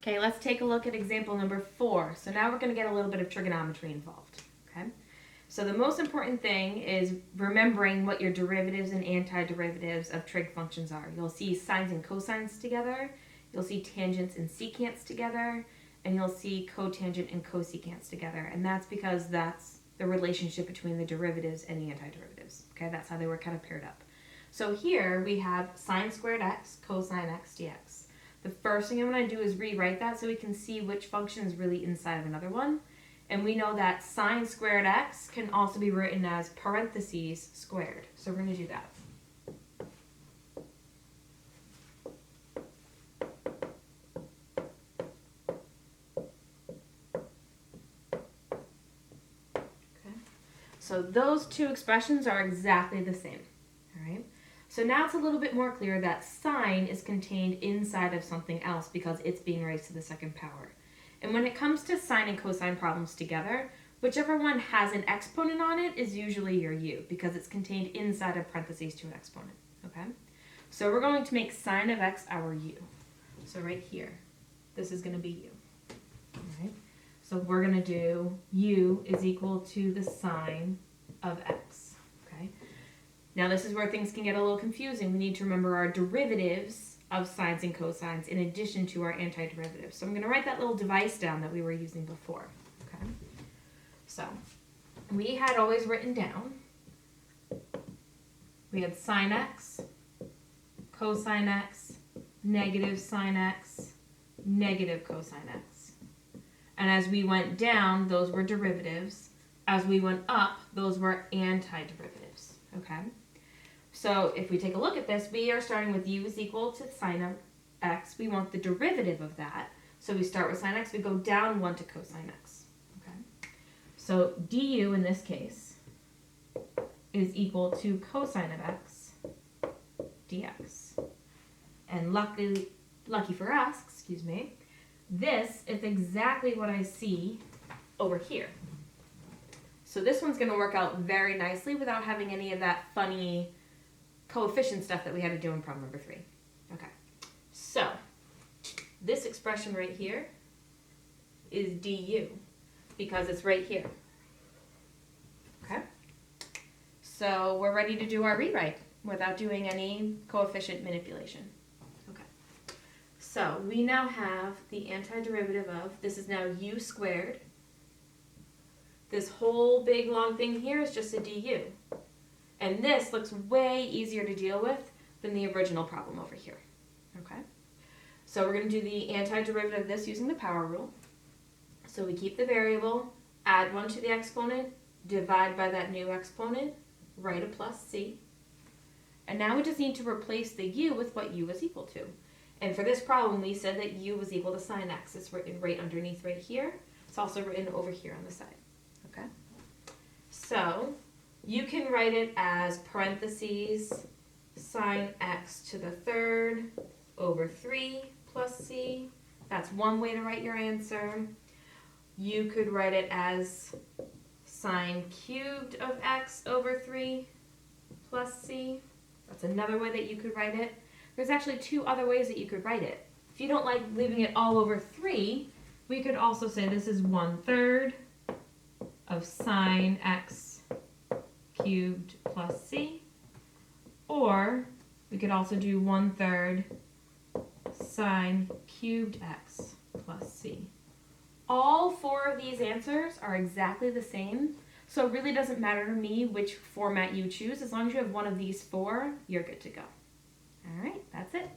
Okay, let's take a look at example number 4. So now we're going to get a little bit of trigonometry involved. Okay, so the most important thing is remembering what your derivatives and antiderivatives of trig functions are. You'll see sines and cosines together, you'll see tangents and secants together, and you'll see cotangent and cosecants together. And that's because that's the relationship between the derivatives and the antiderivatives. Okay, that's how they were kind of paired up. So here we have sine squared x, cosine x dx. The first thing I'm going to do is rewrite that so we can see which function is really inside of another one. And we know that sine squared x can also be written as parentheses squared. So we're going to do that. Okay. So those two expressions are exactly the same. All right. So now it's a little bit more clear that sine is contained inside of something else because it's being raised to the second power. And when it comes to sine and cosine problems together, whichever one has an exponent on it is usually your u because it's contained inside of parentheses to an exponent. Okay? So we're going to make sine of x our u. So right here, this is going to be u. All right? So we're going to do u is equal to the sine of x. Okay? Now this is where things can get a little confusing. We need to remember our derivatives of sines and cosines in addition to our antiderivatives. So I'm going to write that little device down that we were using before. Okay. So we had always written down, we had sine x, cosine x, negative sine x, negative cosine x. And as we went down, those were derivatives. As we went up, those were antiderivatives. Okay. So if we take a look at this, we are starting with u is equal to sine of x. We want the derivative of that. So we start with sine x, we go down 1 to cosine x. Okay. So du in this case is equal to cosine of x dx. And lucky for us, this is exactly what I see over here. So this one's going to work out very nicely without having any of that funny coefficient stuff that we had to do in problem number 3. Okay, so this expression right here is du because it's right here. Okay, so we're ready to do our rewrite without doing any coefficient manipulation. Okay, so we now have the antiderivative of, this is now u squared. This whole big long thing here is just a du. And this looks way easier to deal with than the original problem over here. Okay? So we're going to do the antiderivative of this using the power rule. So we keep the variable, add 1 to the exponent, divide by that new exponent, write a plus c. And now we just need to replace the u with what u is equal to. And for this problem, we said that u was equal to sine x. It's written right underneath right here. It's also written over here on the side. Okay? So you can write it as parentheses sine x to the third over 3 plus c. That's one way to write your answer. You could write it as sine cubed of x over 3 plus c. That's another way that you could write it. There's actually 2 other ways that you could write it. If you don't like leaving it all over 3, we could also say this is 1/3 of sine x cubed plus c, or we could also do 1/3 sine cubed x plus c. All 4 of these answers are exactly the same, so it really doesn't matter to me which format you choose. As long as you have one of these 4, you're good to go. All right, that's it.